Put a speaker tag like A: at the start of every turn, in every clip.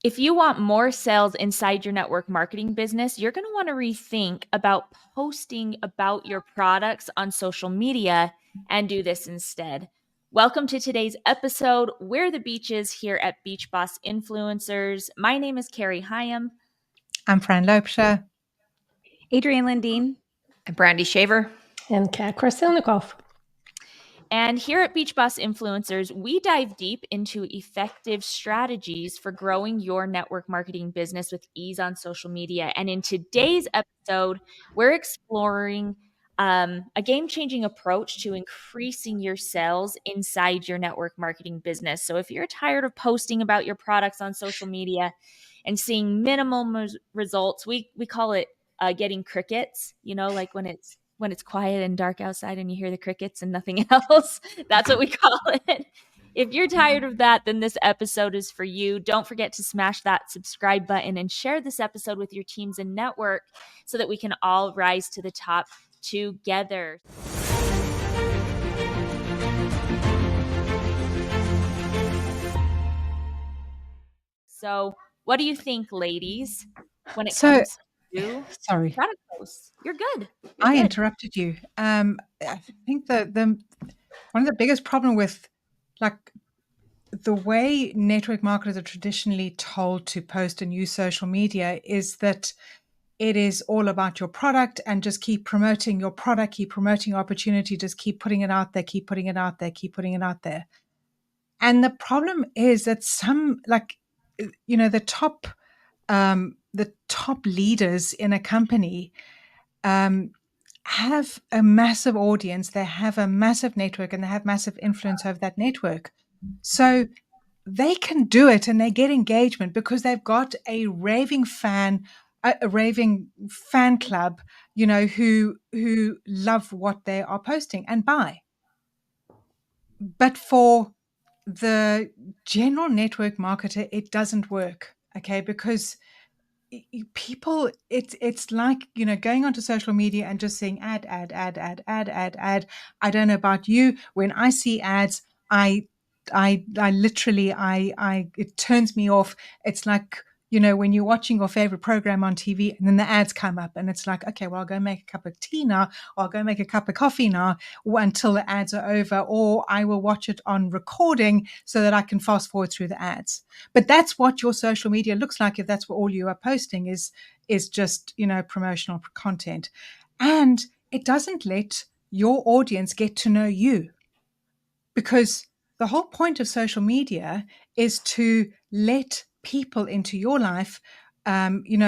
A: If you want more sales inside your network marketing business, you're going to want to rethink about posting about your products on social media and do this instead. Welcome to today's episode. We're the Beaches here at Beach Boss Influencers. My name is Carrie Hyam.
B: I'm Fran Lopesha.
C: Adrienne Lindeen.
D: And Brandy Shaver.
E: And Kat Krasilnikov.
A: And here at Beach Boss Influencers, we dive deep into effective strategies for growing your network marketing business with ease on social media. And in today's episode, we're exploring a game-changing approach to increasing your sales inside your network marketing business. So if you're tired of posting about your products on social media and seeing minimum results, we call it getting crickets, like when it's quiet and dark outside and you hear the crickets and nothing else. That's what we call it. If you're tired of that, then this episode is for you. Don't forget to smash that subscribe button and share this episode with your teams and network so that we can all rise to the top together. So, what do you think, ladies, when it comes to product posts? You're good.
B: I interrupted you. I think the one of the biggest problem with the way network marketers are traditionally told to post and use social media is that it is all about your product and just keep promoting your product, keep promoting your opportunity, just keep putting it out there, keep putting it out there, keep putting it out there. And the problem is that some, the top leaders in a company have a massive audience, they have a massive network, and they have massive influence over that network. So they can do it and they get engagement because they've got a raving fan club, who love what they are posting and buy. But for the general network marketer, it doesn't work, okay? Because people, it's like, going onto social media and just saying ad. I don't know about you. When I see ads, I literally, it turns me off. It's like, when you're watching your favorite program on TV and then the ads come up and it's like, okay, well, I'll go make a cup of tea now, or I'll go make a cup of coffee now until the ads are over, or I will watch it on recording so that I can fast forward through the ads. But that's what your social media looks like if that's what all you are posting is just, promotional content. And it doesn't let your audience get to know you, because the whole point of social media is to let people into your life. In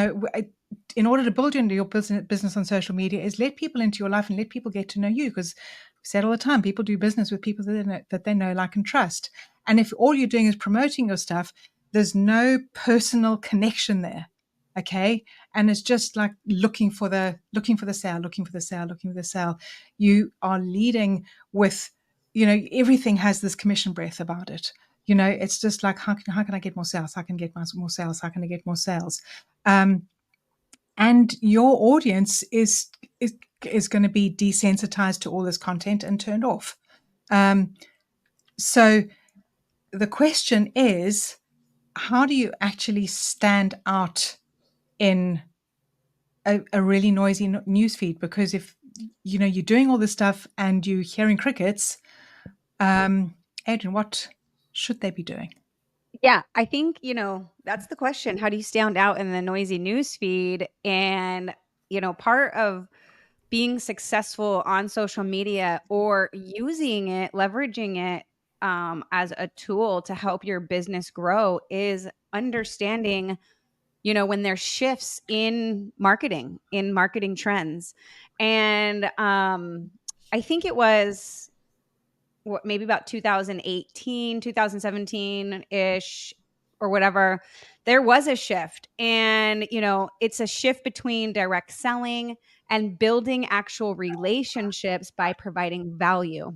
B: order to build your business on social media, is let people into your life and let people get to know you. Because we said all the time, people do business with people that they know, like, and trust. And if all you're doing is promoting your stuff, there's no personal connection there. Okay. And it's just like looking for the sale. You are leading with, everything has this commission breath about it. It's just like, how can I get more sales? How can I get more sales? How can I get more sales? And your audience is going to be desensitized to all this content and turned off. So the question is, how do you actually stand out in a really noisy newsfeed? Because if you're doing all this stuff and you're hearing crickets, Adrienne, what should they be doing?
C: Yeah, I think, that's the question. How do you stand out in the noisy newsfeed? And, part of being successful on social media or using it, leveraging it as a tool to help your business grow is understanding, when there's shifts in marketing trends. And I think it was maybe about 2018, 2017-ish or whatever, there was a shift. And, it's a shift between direct selling and building actual relationships by providing value.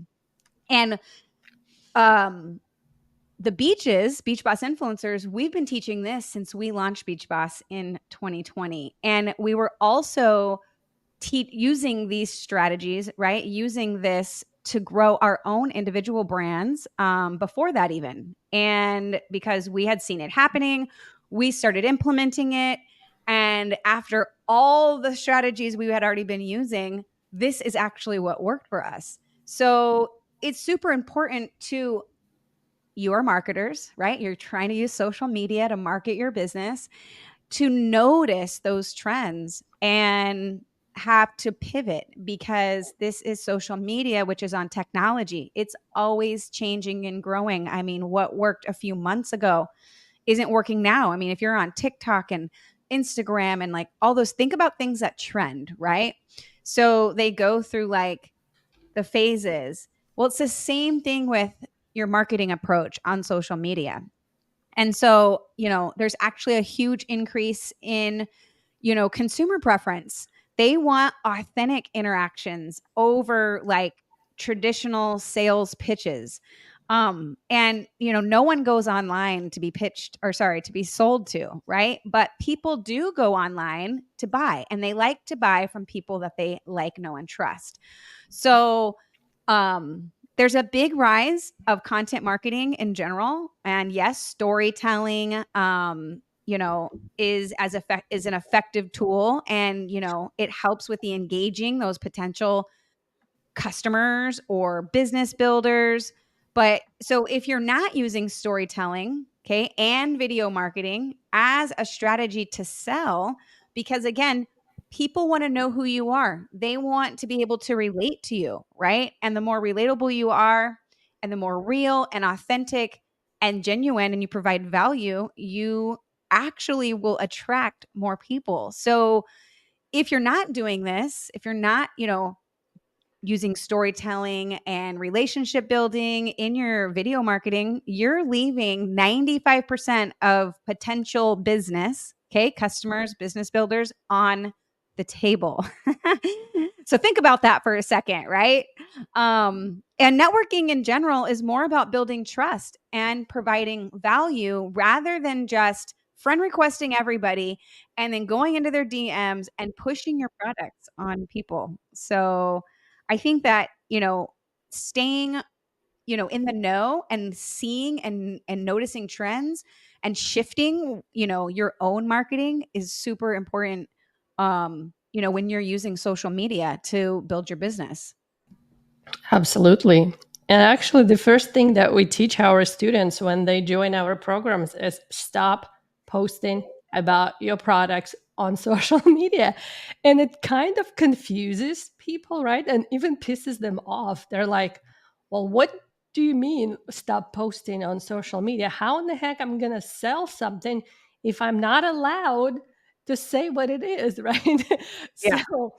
C: And the Beach Boss Influencers, we've been teaching this since we launched Beach Boss in 2020. And we were also using these strategies, right? Using this to grow our own individual brands before that even. And because we had seen it happening, we started implementing it. And after all the strategies we had already been using, this is actually what worked for us. So it's super important to your marketers, right? You're trying to use social media to market your business, to notice those trends and have to pivot, because this is social media, which is on technology. It's always changing and growing. I mean, what worked a few months ago isn't working now. I mean, if you're on TikTok and Instagram and like all those, think about things that trend, right? So they go through like the phases. Well, it's the same thing with your marketing approach on social media. And so, there's actually a huge increase in, consumer preference. They want authentic interactions over like traditional sales pitches. And no one goes online to be pitched, or sorry, to be sold to, right? But people do go online to buy, and they like to buy from people that they like, know, and trust. So, there's a big rise of content marketing in general, and yes, storytelling, is an effective tool, and it helps with the engaging those potential customers or business builders. But so if you're not using storytelling, okay, and video marketing as a strategy to sell, because again, people want to know who you are. They want to be able to relate to you, right? And the more relatable you are, and the more real and authentic and genuine, and you provide value, you actually will attract more people. So if you're not doing this, if you're not, using storytelling and relationship building in your video marketing, you're leaving 95% of potential business, okay, customers, business builders on the table. So think about that for a second, right? And networking in general is more about building trust and providing value rather than just friend requesting everybody and then going into their DMs and pushing your products on people. So I think that, staying, in the know and seeing and noticing trends and shifting, your own marketing is super important, when you're using social media to build your business.
E: Absolutely. And actually, the first thing that we teach our students when they join our programs is stop posting about your products on social media. And it kind of confuses people, right? And even pisses them off. They're like, well, what do you mean stop posting on social media? How in the heck I'm going to sell something if I'm not allowed to say what it is, right?
C: Yeah.
E: So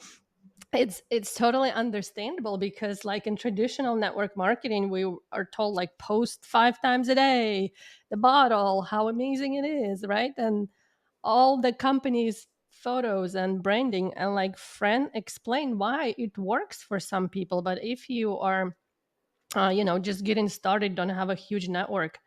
E: it's totally understandable, because like in traditional network marketing, we are told like post 5 times a day, the bottle, how amazing it is, right? And all the companies photos and branding, and like friend explain why it works for some people. But if you are just getting started, don't have a huge network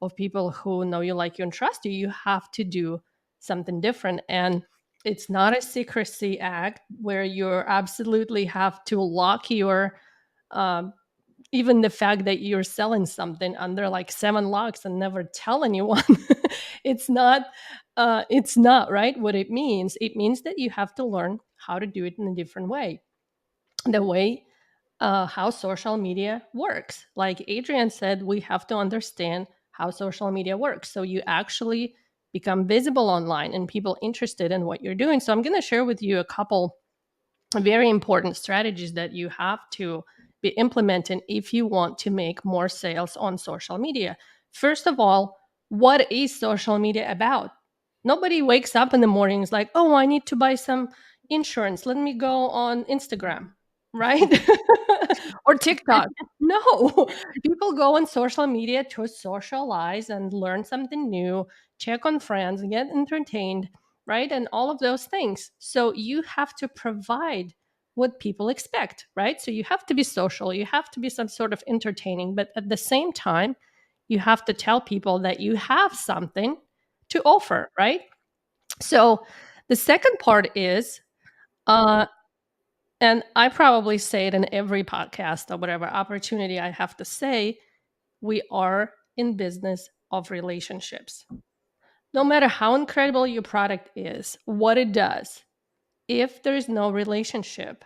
E: of people who know you, like you, and trust you, you have to do something different. And it's not a secrecy act where you absolutely have to lock your um, even the fact that you're selling something under like 7 locks and never tell anyone. It's not right. What it means that you have to learn how to do it in a different way, the way how social media works. Like Adrian said, we have to understand how social media works. So you actually become visible online and people interested in what you're doing. So I'm going to share with you a couple very important strategies that you have to be implementing if you want to make more sales on social media. First of all, what is social media about? Nobody wakes up in the mornings like, oh, I need to buy some insurance. Let me go on Instagram, right? Or TikTok. No, people go on social media to socialize and learn something new, check on friends, get entertained, right? And all of those things. So you have to provide what people expect, right? So you have to be social, you have to be some sort of entertaining, but at the same time, you have to tell people that you have something to offer, right? So the second part is, and I probably say it in every podcast or whatever opportunity I have to say, we are in business of relationships. no matter how incredible your product is, what it does, if there's no relationship,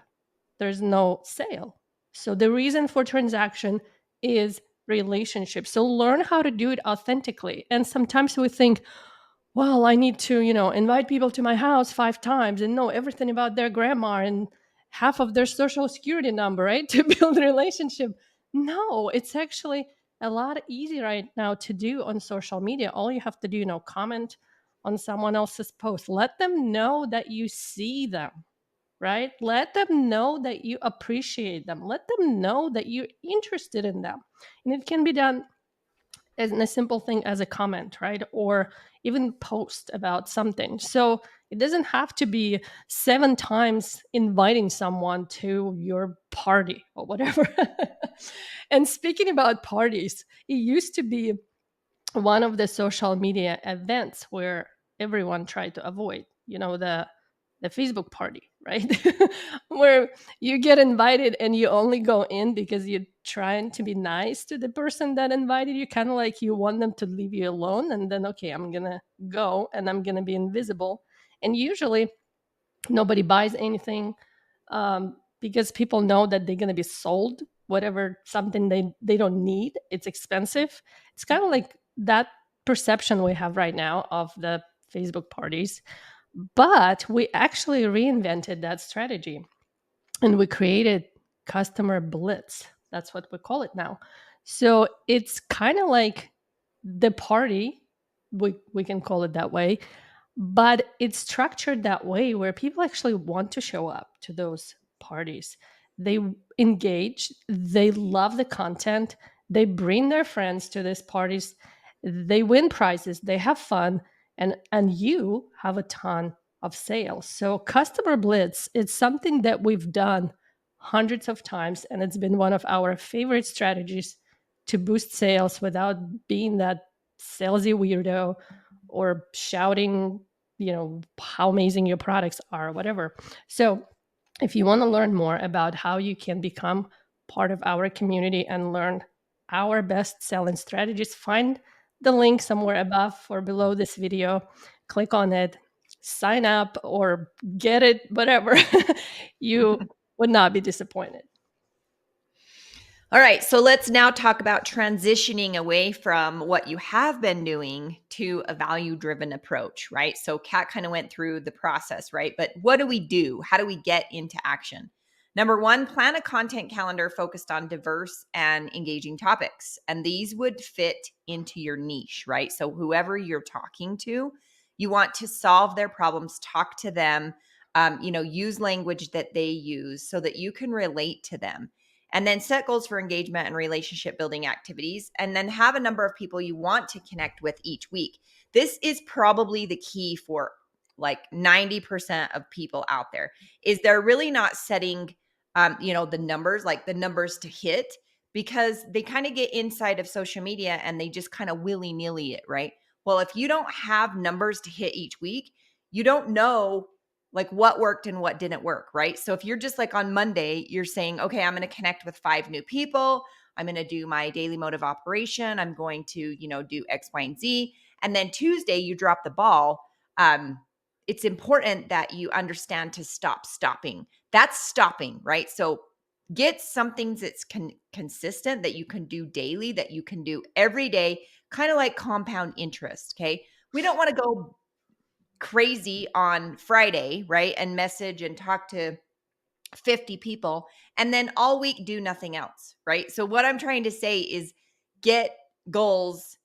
E: there's no sale. So the reason for transaction is relationship. So learn how to do it authentically. And sometimes we think, well, I need to, invite people to my house 5 times and know everything about their grandma and half of their social security number, right? To build a relationship. No, it's actually a lot easier right now to do on social media. All you have to do, comment on someone else's post. Let them know that you see them, right? Let them know that you appreciate them. Let them know that you're interested in them. And it can be done as a simple thing as a comment, right? Or even post about something. So it doesn't have to be 7 times inviting someone to your party or whatever. And speaking about parties, it used to be one of the social media events where everyone tried to avoid, the Facebook party, right? Where you get invited and you only go in because you're trying to be nice to the person that invited you, kind of like you want them to leave you alone, and then okay, I'm gonna go and I'm gonna be invisible. And usually nobody buys anything, because people know that they're going to be sold whatever, something they don't need. It's expensive. It's kind of like that perception we have right now of the Facebook parties, but we actually reinvented that strategy and we created customer blitz. That's what we call it now. So it's kind of like the party, we can call it that way, but it's structured that way where people actually want to show up to those parties. They engage, they love the content, they bring their friends to these parties, they win prizes, they have fun, and you have a ton of sales. So customer blitz, it's something that we've done hundreds of times, and it's been one of our favorite strategies to boost sales without being that salesy weirdo or shouting, how amazing your products are, whatever. So if you want to learn more about how you can become part of our community and learn our best selling strategies, find the link somewhere above or below this video, click on it, sign up or get it, whatever. You would not be disappointed.
D: All right, so let's now talk about transitioning away from what you have been doing to a value-driven approach, right? So Kat kind of went through the process, right? But what do we do? How do we get into action? Number 1, plan a content calendar focused on diverse and engaging topics. And these would fit into your niche, right? So whoever you're talking to, you want to solve their problems, talk to them, use language that they use so that you can relate to them. And then set goals for engagement and relationship building activities. And then have a number of people you want to connect with each week. This is probably the key for like 90% of people out there, is they're really not setting, the numbers, like the numbers to hit, because they kind of get inside of social media and they just kind of willy-nilly it, right? Well, if you don't have numbers to hit each week, you don't know like what worked and what didn't work, right? So if you're just like on Monday, you're saying, okay, I'm going to connect with 5 new people. I'm going to do my daily mode of operation. I'm going to, do X, Y, and Z. And then Tuesday, you drop the ball. It's important that you understand to stop stopping. That's stopping, right? So get something that's consistent, that you can do daily, that you can do every day, kind of like compound interest, okay? We don't want to go crazy on Friday, right? And message and talk to 50 people and then all week do nothing else, right? So what I'm trying to say is get goals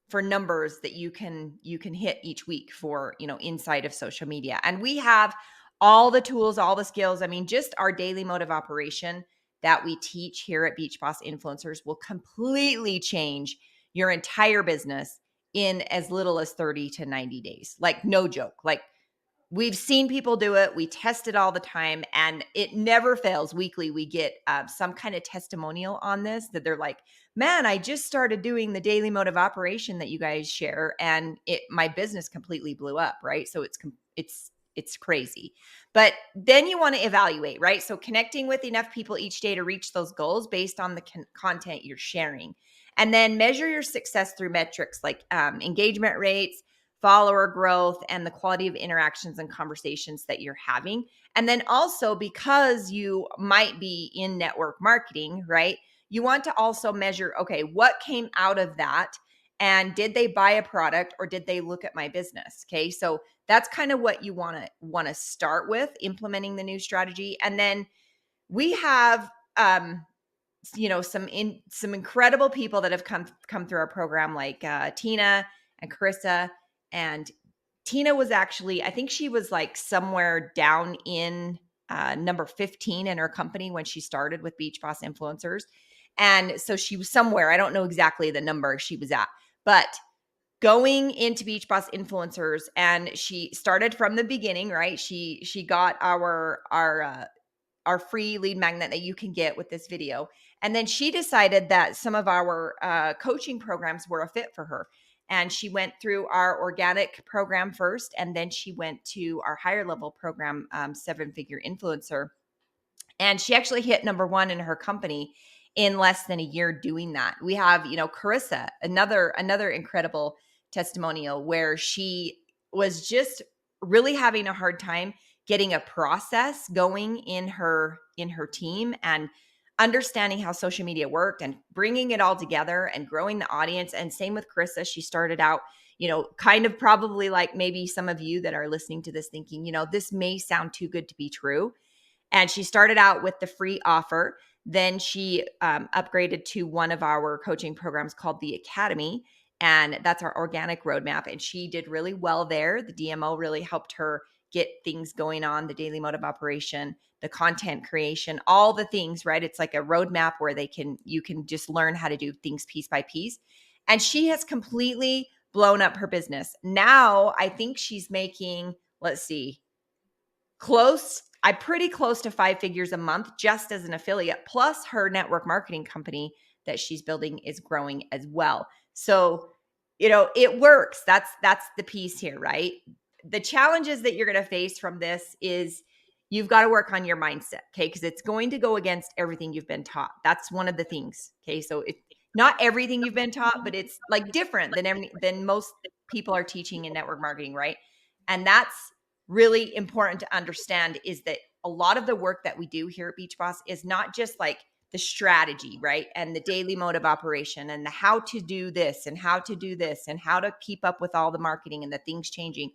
D: for numbers that you can hit each week for, inside of social media. And we have all the tools, all the skills. I mean, just our daily mode of operation that we teach here at Beach Boss Influencers will completely change your entire business in as little as 30 to 90 days. Like, no joke. Like, we've seen people do it. We test it all the time and it never fails. Weekly, we get some kind of testimonial on this that they're like, man, I just started doing the daily mode of operation that you guys share and my business completely blew up, right? So it's crazy. But then you want to evaluate, right? So connecting with enough people each day to reach those goals based on the content you're sharing. And then measure your success through metrics like engagement rates, follower growth, and the quality of interactions and conversations that you're having. And then also, because you might be in network marketing, right? You want to also measure, okay, what came out of that? And did they buy a product or did they look at my business? Okay. So that's kind of what you want to start with, implementing the new strategy. And then we have some incredible people that have come through our program, like Tina and Carissa. And Tina was actually, I think she was like somewhere down in number 15 in her company when she started with Beach Boss Influencers. And so she was somewhere, I don't know exactly the number she was at, but going into Beach Boss Influencers, and she started from the beginning, right? She got our free lead magnet that you can get with this video. And then she decided that some of our coaching programs were a fit for her. And she went through our organic program first, and then she went to our higher level program, 7-Figure Influencer. And she actually hit number 1 in her company in less than a year doing that. We have, Carissa, another incredible testimonial where she was just really having a hard time getting a process going in her team and understanding how social media worked and bringing it all together and growing the audience. And same with Carissa. She started out, kind of probably like maybe some of you that are listening to this thinking, this may sound too good to be true. And she started out with the free offer. Then she upgraded to one of our coaching programs called the Academy. And that's our organic roadmap. And she did really well there. The DMO really helped her get things going on, the daily mode of operation, the content creation, all the things, right? It's like a roadmap where you can just learn how to do things piece by piece. And she has completely blown up her business. Now, I think she's making, let's see, pretty close to 5 figures a month just as an affiliate, plus her network marketing company that she's building is growing as well. So, it works. That's the piece here, right? The challenges that you're going to face from this is you've got to work on your mindset, okay? Because it's going to go against everything you've been taught. That's one of the things, okay? So not everything you've been taught, but it's like different than most people are teaching in network marketing, right? And that's really important to understand, is that a lot of the work that we do here at Beach Boss is not just like the strategy, right? And the daily mode of operation and the how to do this and how to do this and how to keep up with all the marketing and the things changing.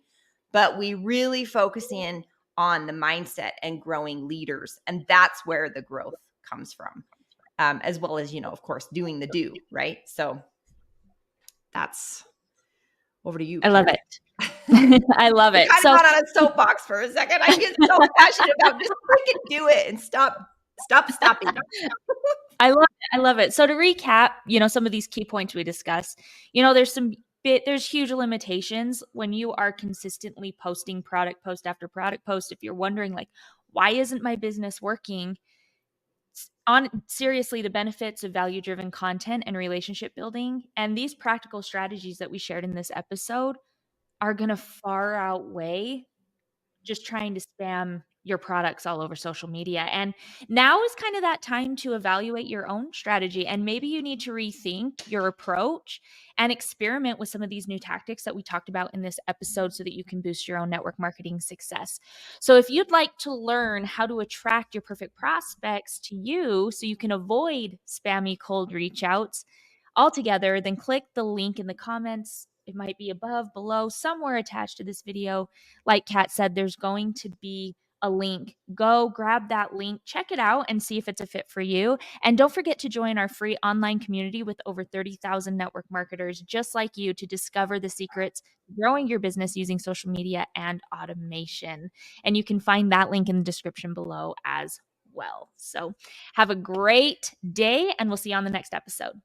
D: But we really focus in on the mindset and growing leaders. And that's where the growth comes from, as well as, of course, doing the do, right? So that's over to you.
A: I love it. I love it.
D: I kind of got on a soapbox for a second. I get so passionate about just freaking do it and stopping.
A: I love it. So to recap, some of these key points we discussed, there's huge limitations when you are consistently posting product post after product post. If you're wondering like, why isn't my business working? Seriously, the benefits of value-driven content and relationship building and these practical strategies that we shared in this episode are going to far outweigh just trying to spam your products all over social media. And now is kind of that time to evaluate your own strategy. And maybe you need to rethink your approach and experiment with some of these new tactics that we talked about in this episode so that you can boost your own network marketing success. So if you'd like to learn how to attract your perfect prospects to you so you can avoid spammy cold reach outs altogether, then click the link in the comments. It might be above, below, somewhere attached to this video. Like Kat said, there's going to be a link. Go grab that link, check it out, and see if it's a fit for you. And don't forget to join our free online community with over 30,000 network marketers just like you to discover the secrets to growing your business using social media and automation. And you can find that link in the description below as well. So have a great day, and we'll see you on the next episode.